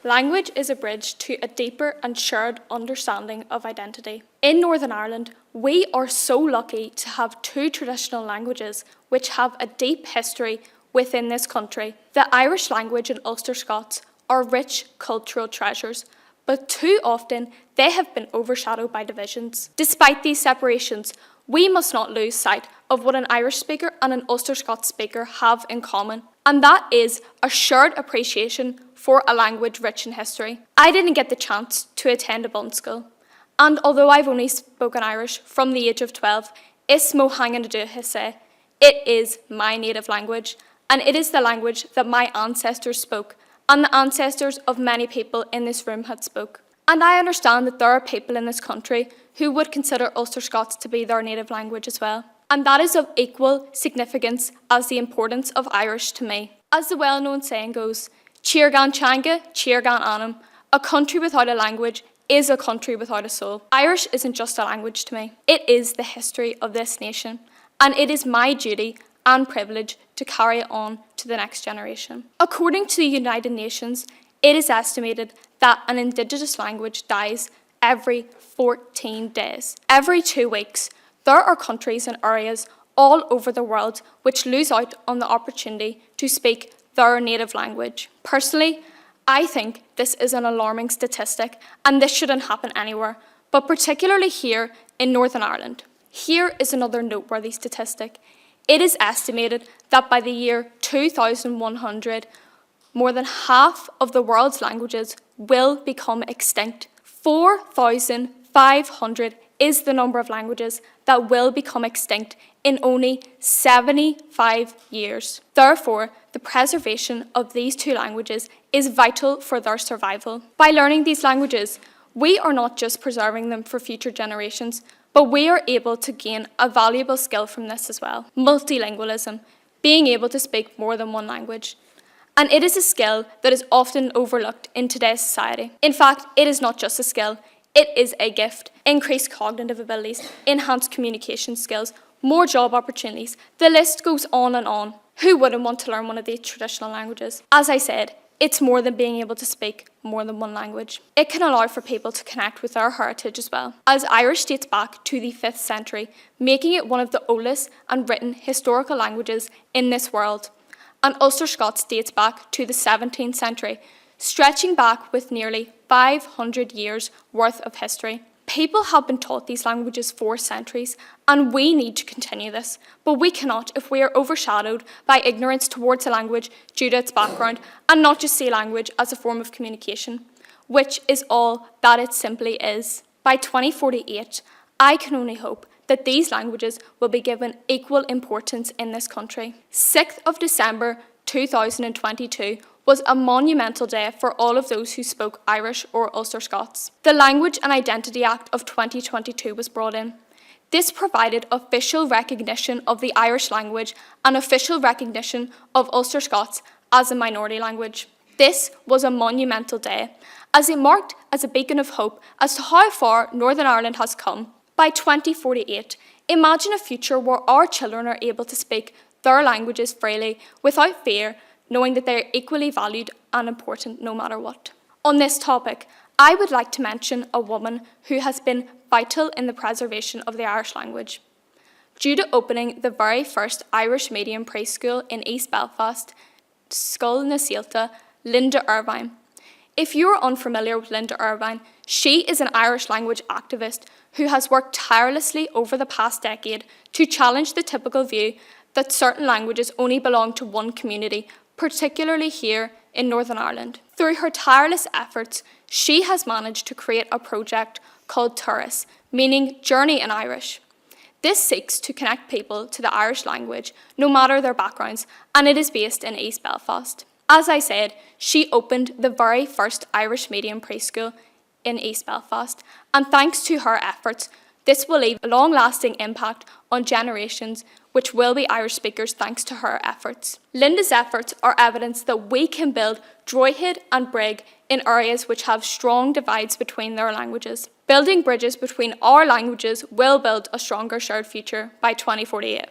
Language is a bridge to a deeper and shared understanding of identity. In Northern Ireland, we are so lucky to have two traditional languages which have a deep history within this country. The Irish language and Ulster Scots are rich cultural treasures, but too often they have been overshadowed by divisions. Despite these separations, we must not lose sight of what an Irish speaker and an Ulster Scots speaker have in common, and that is a shared appreciation for a language rich in history. I didn't get the chance to attend a bund school, and although I've only spoken Irish from the age of 12, is mó hangin a dúthaise. It is my native language, and it is the language that my ancestors spoke, and the ancestors of many people in this room had spoke. And I understand that there are people in this country who would consider Ulster Scots to be their native language as well. And that is of equal significance as the importance of Irish to me. As the well-known saying goes, Tír gan teanga, tír gan anam, a country without a language is a country without a soul. Irish isn't just a language to me, it is the history of this nation, and it is my duty and privilege to carry it on to the next generation. According to the United Nations, it is estimated that an Indigenous language dies every 14 days. Every 2 weeks, there are countries and areas all over the world which lose out on the opportunity to speak their native language. Personally, I think this is an alarming statistic, and this shouldn't happen anywhere, but particularly here in Northern Ireland. Here is another noteworthy statistic. It is estimated that by the year 2100, more than half of the world's languages will become extinct. 4,500 is the number of languages that will become extinct in only 75 years. Therefore, the preservation of these two languages is vital for their survival. By learning these languages, we are not just preserving them for future generations, but we are able to gain a valuable skill from this as well. Multilingualism, being able to speak more than one language. And it is a skill that is often overlooked in today's society. In fact, it is not just a skill, it is a gift. Increased cognitive abilities, enhanced communication skills, more job opportunities. The list goes on and on. Who wouldn't want to learn one of these traditional languages? As I said, it's more than being able to speak more than one language. It can allow for people to connect with our heritage as well, as Irish dates back to the 5th century, making it one of the oldest and written historical languages in this world. And Ulster Scots dates back to the 17th century, stretching back with nearly 500 years worth of history. People have been taught these languages for centuries, and we need to continue this, but we cannot if we are overshadowed by ignorance towards a language due to its background, and not just see language as a form of communication, which is all that it simply is. By 2048, I can only hope that these languages will be given equal importance in this country. 6th of December 2022 was a monumental day for all of those who spoke Irish or Ulster Scots. The Language and Identity Act of 2022 was brought in. This provided official recognition of the Irish language and official recognition of Ulster Scots as a minority language. This was a monumental day, as it marked as a beacon of hope as to how far Northern Ireland has come. By 2048, imagine a future where our children are able to speak their languages freely without fear, knowing that they are equally valued and important no matter what. On this topic, I would like to mention a woman who has been vital in the preservation of the Irish language. Due to opening the very first Irish medium preschool in East Belfast, Scoil na Síolta, Linda Irvine. If you are unfamiliar with Linda Irvine, she is an Irish language activist who has worked tirelessly over the past decade to challenge the typical view that certain languages only belong to one community, particularly here in Northern Ireland. Through her tireless efforts, she has managed to create a project called TORLEY, meaning Journey in Irish. This seeks to connect people to the Irish language, no matter their backgrounds, and it is based in East Belfast. As I said, she opened the very first Irish medium preschool in East Belfast, and thanks to her efforts, this will leave a long-lasting impact on generations which will be Irish speakers thanks to her efforts. Linda's efforts are evidence that we can build Droichead and Brig in areas which have strong divides between their languages. Building bridges between our languages will build a stronger shared future by 2048.